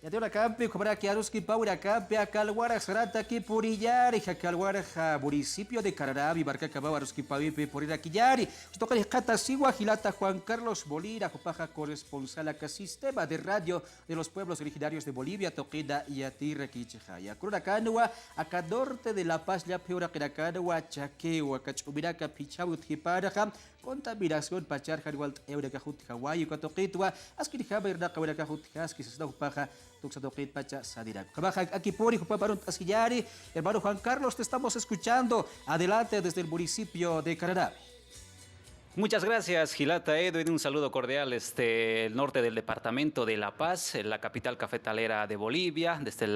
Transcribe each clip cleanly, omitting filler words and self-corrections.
Yatula campe cobra que aruski paura campe a calguara sarata que purillari ja calguara ja municipio de Cararabi barca cababa aruski pavipe por ir aquí yari. Toca de cata sigua gilata Juan Carlos Bolira copaja corresponsal acá sistema de radio de los pueblos originarios de Bolivia toquida y atirre quichejaya. Cruna canua acá norte de La Paz ya peora que canua chaqueo acá chubiraca pichabu tiparaja contaminación pachar harwalt eureka hut hawaii katoqitwa askirija berda kaureka hut haski se paja tuxadoqit pacha sadira. Kabaja aquí por hijo paparun asquillari, hermano Juan Carlos, te estamos escuchando. Adelante desde el municipio de Cararabi. Muchas gracias, Gilata Edwin. Un saludo cordial desde el norte del departamento de La Paz, la capital cafetalera de Bolivia, desde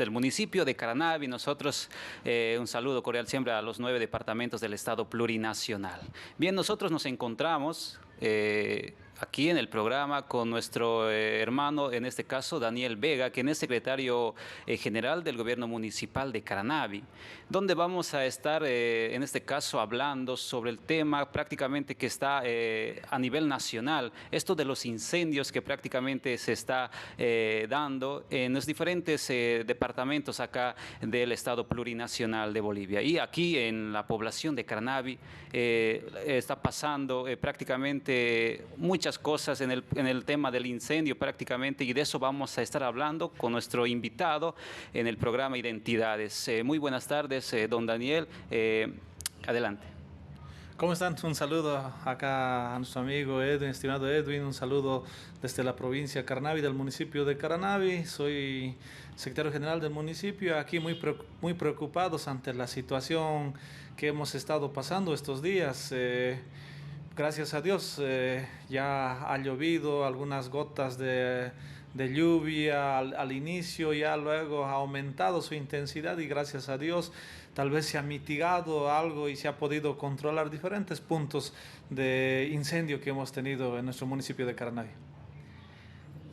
el municipio de Caranavi. Nosotros un saludo cordial siempre a los 9 departamentos del Estado plurinacional. Bien, nosotros nos encontramos aquí en el programa con nuestro hermano, en este caso Daniel Vega, quien es secretario general del gobierno municipal de Caranavi, donde vamos a estar en este caso hablando sobre el tema prácticamente que está a nivel nacional, esto de los incendios que prácticamente se está dando en los diferentes departamentos acá del Estado plurinacional de Bolivia. Y aquí en la población de Caranavi está pasando prácticamente muchas cosas en el tema del incendio prácticamente, y de eso vamos a estar hablando con nuestro invitado en el programa Identidades. Muy buenas tardes, don Daniel. Adelante. ¿Cómo están? Un saludo acá a nuestro amigo Edwin, estimado Edwin, un saludo desde la provincia de Caranavi, del municipio de Caranavi. Soy secretario general del municipio, aquí muy preocupados ante la situación que hemos estado pasando estos días. Gracias a Dios ya ha llovido algunas gotas de lluvia al inicio, ya luego ha aumentado su intensidad y gracias a Dios tal vez se ha mitigado algo y se ha podido controlar diferentes puntos de incendio que hemos tenido en nuestro municipio de Caranavi.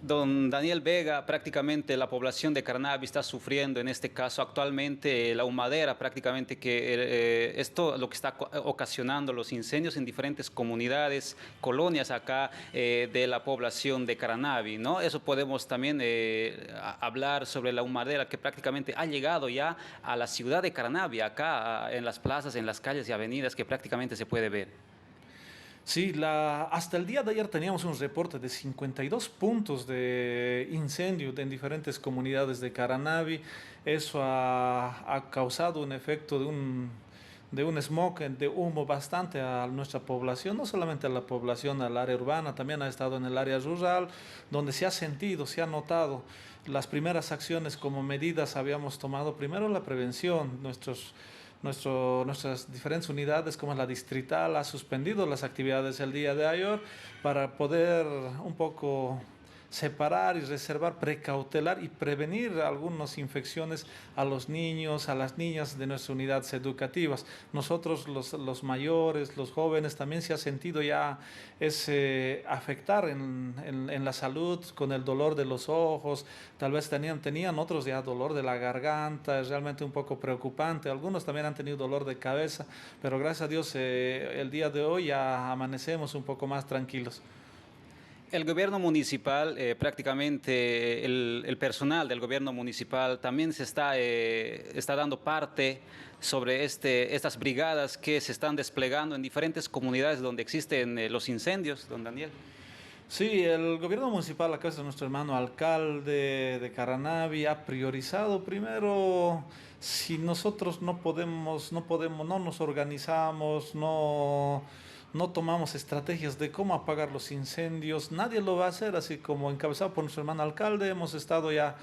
Don Daniel Vega, prácticamente la población de Caranavi está sufriendo en este caso actualmente la humadera, prácticamente que esto lo que está ocasionando los incendios en diferentes comunidades, colonias acá de la población de Caranavi, ¿no? Eso podemos también hablar sobre la humadera que prácticamente ha llegado ya a la ciudad de Caranavi, acá en las plazas, en las calles y avenidas que prácticamente se puede ver. Sí, hasta el día de ayer teníamos un reporte de 52 puntos de incendio en diferentes comunidades de Caranavi. Eso ha causado un efecto de un smog, de humo bastante a nuestra población, no solamente a la población, al área urbana, también ha estado en el área rural, donde se ha sentido, se ha notado. Las primeras acciones como medidas habíamos tomado primero la prevención, nuestras diferentes unidades como la distrital ha suspendido las actividades el día de ayer para poder un poco separar y reservar, precautelar y prevenir algunas infecciones a los niños, a las niñas de nuestras unidades educativas. Nosotros los mayores, los jóvenes, también se ha sentido ya ese afectar en la salud con el dolor de los ojos, tal vez tenían otros ya dolor de la garganta, es realmente un poco preocupante. Algunos también han tenido dolor de cabeza, pero gracias a Dios el día de hoy ya amanecemos un poco más tranquilos. El gobierno municipal, prácticamente el personal del gobierno municipal también se está dando parte sobre estas brigadas que se están desplegando en diferentes comunidades donde existen los incendios, don Daniel. Sí, el gobierno municipal, a cabeza de nuestro hermano alcalde de Caranavi, ha priorizado primero, si nosotros no nos organizamos, no tomamos estrategias de cómo apagar los incendios, nadie lo va a hacer, así como encabezado por nuestro hermano alcalde, hemos estado ya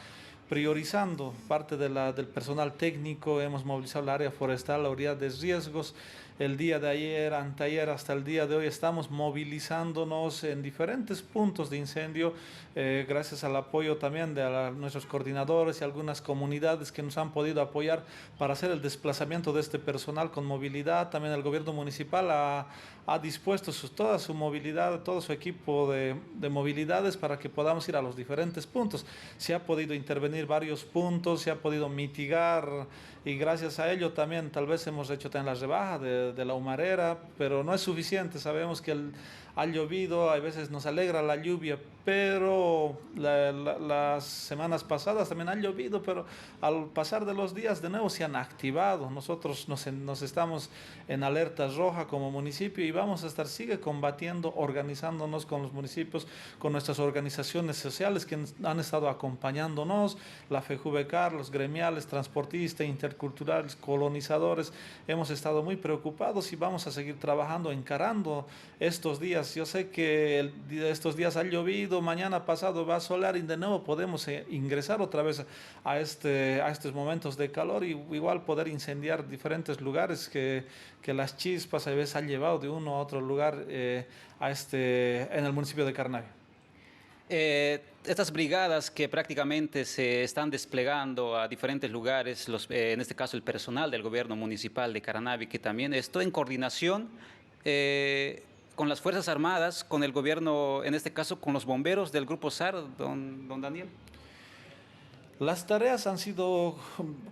priorizando parte del personal técnico, hemos movilizado el área forestal, la unidad de riesgos. El día de ayer, anteayer, hasta el día de hoy estamos movilizándonos en diferentes puntos de incendio, gracias al apoyo también de nuestros coordinadores y algunas comunidades que nos han podido apoyar para hacer el desplazamiento de este personal con movilidad. También el gobierno municipal ha dispuesto toda su movilidad, todo su equipo de movilidades para que podamos ir a los diferentes puntos. Se ha podido intervenir varios puntos, se ha podido mitigar y gracias a ello también tal vez hemos hecho también la rebaja de la humarera, pero no es suficiente. Sabemos que ha llovido, a veces nos alegra la lluvia, pero las semanas pasadas también ha llovido, pero al pasar de los días de nuevo se han activado. Nosotros nos estamos en alerta roja como municipio y vamos a sigue combatiendo, organizándonos con los municipios, con nuestras organizaciones sociales que han estado acompañándonos, la FEJUVECAR, los gremiales, transportistas, interculturales, colonizadores. Hemos estado muy preocupados y vamos a seguir trabajando, encarando estos días. Yo sé que estos días ha llovido, mañana pasado va a solar y de nuevo podemos ingresar otra vez a estos momentos de calor y igual poder incendiar diferentes lugares que las chispas a veces han llevado de uno a otro lugar en el municipio de Caranavi. Estas brigadas que prácticamente se están desplegando a diferentes lugares, en este caso el personal del gobierno municipal de Caranavi, que también está en coordinación con las Fuerzas Armadas, con el gobierno, en este caso con los bomberos del Grupo SAR, don Daniel. Las tareas han sido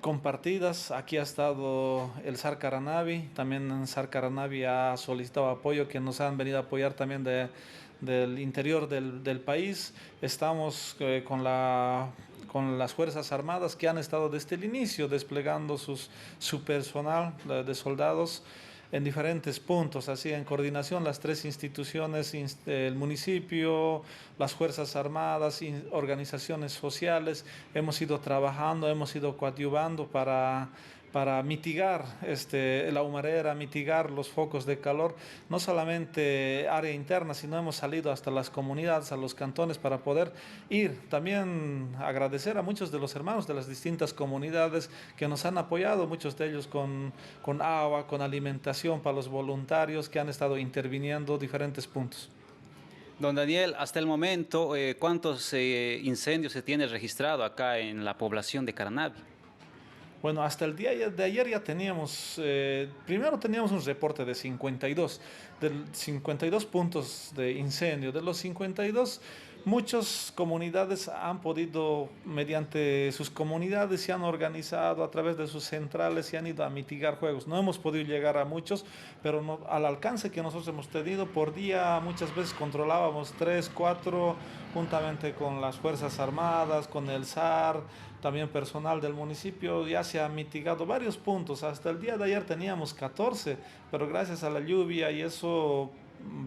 compartidas. Aquí ha estado el SAR Caranavi, también el SAR Caranavi ha solicitado apoyo, que nos han venido a apoyar también del interior del país. Estamos con las Fuerzas Armadas que han estado desde el inicio desplegando su personal de soldados en diferentes puntos, así en coordinación las tres instituciones, el municipio, las Fuerzas Armadas, organizaciones sociales, hemos ido trabajando, hemos ido coadyuvando para mitigar la humarera, mitigar los focos de calor, no solamente área interna, sino hemos salido hasta las comunidades, a los cantones para poder ir. También agradecer a muchos de los hermanos de las distintas comunidades que nos han apoyado, muchos de ellos con agua, con alimentación para los voluntarios que han estado interviniendo diferentes puntos. Don Daniel, hasta el momento, ¿cuántos incendios se tiene registrado acá en la población de Caranavi? Bueno, hasta el día de ayer ya teníamos, primero teníamos un reporte de 52 puntos de incendio. De los 52, muchas comunidades han podido, mediante sus comunidades, se han organizado a través de sus centrales y han ido a mitigar fuegos. No hemos podido llegar a muchos, pero no, al alcance que nosotros hemos tenido por día, muchas veces controlábamos 3, 4, juntamente con las Fuerzas Armadas, con el SAR, también personal del municipio, ya se han mitigado varios puntos. Hasta el día de ayer teníamos 14, pero gracias a la lluvia y eso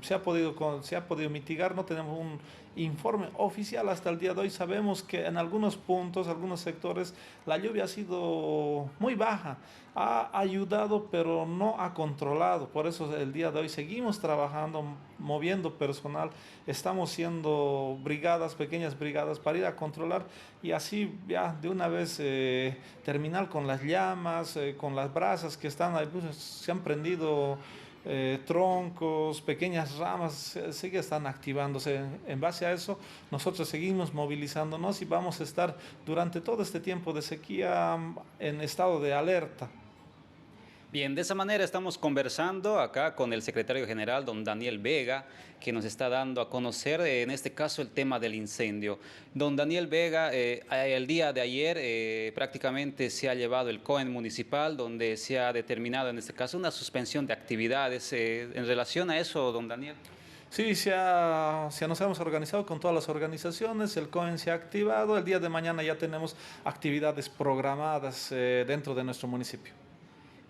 se ha podido mitigar. No tenemos un informe oficial hasta el día de hoy. Sabemos que en algunos puntos, algunos sectores, la lluvia ha sido muy baja. Ha ayudado, pero no ha controlado. Por eso el día de hoy seguimos trabajando, moviendo personal. Estamos haciendo brigadas, pequeñas brigadas, para ir a controlar y así ya de una vez terminar con las llamas, con las brasas que están ahí, pues, se han prendido. Troncos, pequeñas ramas, sí que están activándose. En base a eso, nosotros seguimos movilizándonos y vamos a estar durante todo este tiempo de sequía en estado de alerta. Bien, de esa manera estamos conversando acá con el secretario general, don Daniel Vega, que nos está dando a conocer, en este caso, el tema del incendio. Don Daniel Vega, el día de ayer prácticamente se ha llevado el COEN municipal, donde se ha determinado, en este caso, una suspensión de actividades. En relación a eso, don Daniel. Sí, nos hemos organizado con todas las organizaciones, el COEN se ha activado, el día de mañana ya tenemos actividades programadas dentro de nuestro municipio.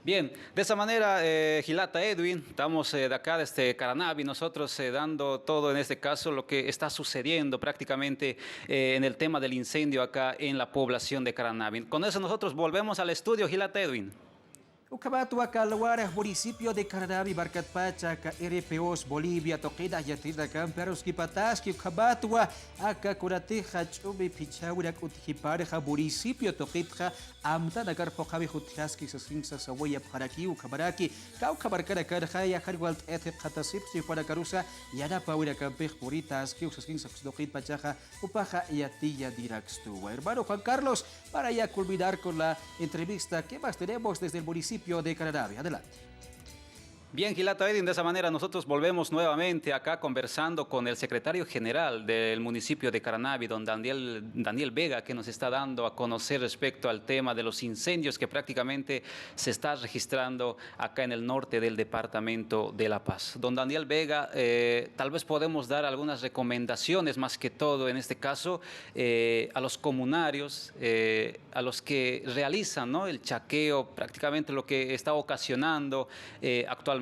Bien, de esa manera, Gilata Edwin, estamos de acá desde Caranavi, nosotros dando todo en este caso lo que está sucediendo prácticamente en el tema del incendio acá en la población de Caranavi. Con eso nosotros volvemos al estudio, Gilata Edwin. Ucabatua Calhuara, municipio de Caranavi, Barcat Pacha, RPOs, Bolivia, Toquida, Yatida, Camperoski, Pataski, Ucabatua, Aca, Curateja, Chubi, Pichaura, Utjipareja, municipio, Toquitja, Amta, Nagarpo, Javi, Jutjaski, Sasinsa, Sawaya, Paraki, Ucabaraki, Caucabarcara, Carjaya, Harwalt, Etep, Hatasipsi, Paracarusa, Yana, Paura, Campej, Puritas, Kiusasinsa, Doquit, Pachaja, Upaja, Yatilla, Diraxtua. Hermano Juan Carlos, para ya culminar con la entrevista, ¿qué más tenemos desde el municipio de Caranavi? Adelante. Bien, Gilata Edin, de esa manera nosotros volvemos nuevamente acá conversando con el secretario general del municipio de Caranavi, don Daniel Vega, que nos está dando a conocer respecto al tema de los incendios que prácticamente se está registrando acá en el norte del departamento de La Paz. Don Daniel Vega, tal vez podemos dar algunas recomendaciones, más que todo en este caso, a los comunarios, a los que realizan, ¿no?, el chaqueo, prácticamente lo que está ocasionando actualmente.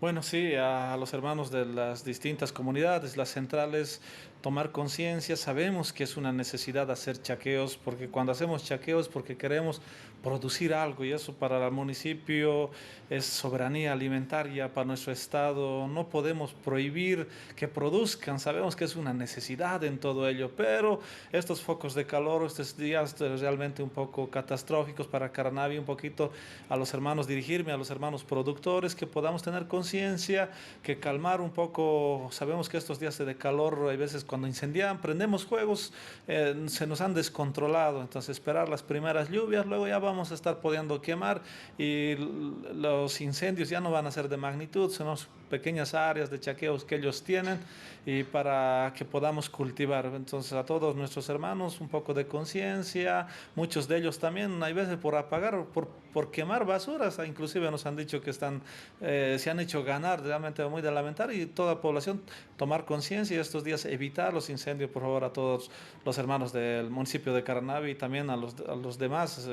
Bueno, sí, a los hermanos de las distintas comunidades, las centrales, tomar conciencia. Sabemos que es una necesidad hacer chaqueos, porque cuando hacemos chaqueos porque queremos producir algo y eso para el municipio es soberanía alimentaria, para nuestro estado. No podemos prohibir que produzcan, sabemos que es una necesidad en todo ello, pero estos focos de calor, estos días realmente un poco catastróficos para Caranavi, un poquito a los hermanos dirigirme, a los hermanos productores, que podamos tener conciencia, que calmar un poco. Sabemos que estos días de calor, hay veces cuando incendian, prendemos fuegos, se nos han descontrolado, entonces esperar las primeras lluvias, luego ya vamos a estar pudiendo quemar y los incendios ya no van a ser de magnitud, son pequeñas áreas de chaqueos que ellos tienen y para que podamos cultivar. Entonces a todos nuestros hermanos un poco de conciencia, muchos de ellos también hay veces por apagar, por quemar basuras, inclusive nos han dicho que se han hecho ganar, realmente muy de lamentar, y toda la población tomar conciencia y estos días evitar los incendios, por favor, a todos los hermanos del municipio de Caranavi y también a los demás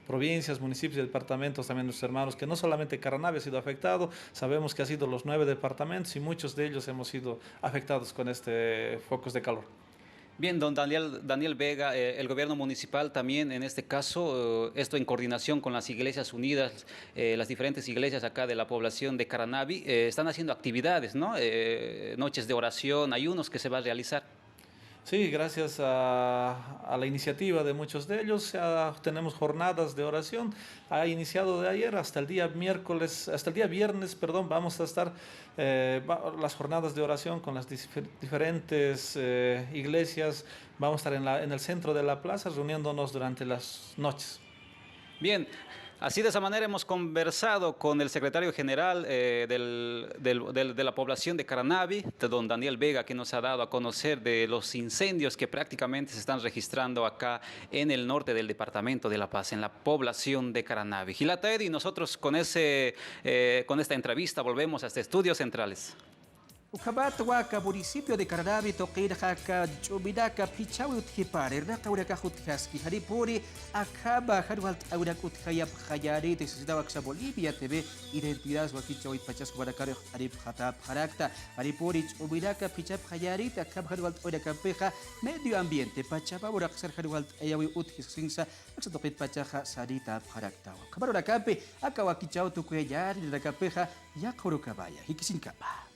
provincias, municipios y departamentos, también nuestros hermanos, que no solamente Caranavi ha sido afectado, sabemos que ha sido los 9 departamentos y muchos de ellos hemos sido afectados con este focos de calor. Bien, don Daniel Vega, el gobierno municipal también en este caso, esto en coordinación con las Iglesias Unidas, las diferentes iglesias acá de la población de Caranavi, están haciendo actividades, ¿no? Noches de oración, ayunos que se va a realizar. Sí, gracias a la iniciativa de muchos de ellos, tenemos jornadas de oración. Ha iniciado de ayer hasta el día viernes, perdón, vamos a estar las jornadas de oración con las diferentes iglesias. Vamos a estar en el centro de la plaza reuniéndonos durante las noches. Bien, así de esa manera hemos conversado con el secretario general de la población de Caranavi, don Daniel Vega, que nos ha dado a conocer de los incendios que prácticamente se están registrando acá en el norte del departamento de La Paz, en la población de Caranavi. Gilata Eddy, nosotros con esta entrevista volvemos hasta Estudios Centrales. Ukabat waka municipio de Caranavi toqir haka chubidaka pichawi uthipare raka uraka huthaski haripuri akaba harwalt aurak uthayap khayari tesida waksa Bolivia TV identidad wakichawi pachas kubarakare harip hatap harakta haripuri chubidaka pichap khayari akab harwalt uraka peja medio ambiente pachapa urak sar harwalt ayawi uthisinsa aksa toqit pachaja sarita harakta kabar urakape akawakichaw tukuyari raka peja yakurukabaya hikisinkapa.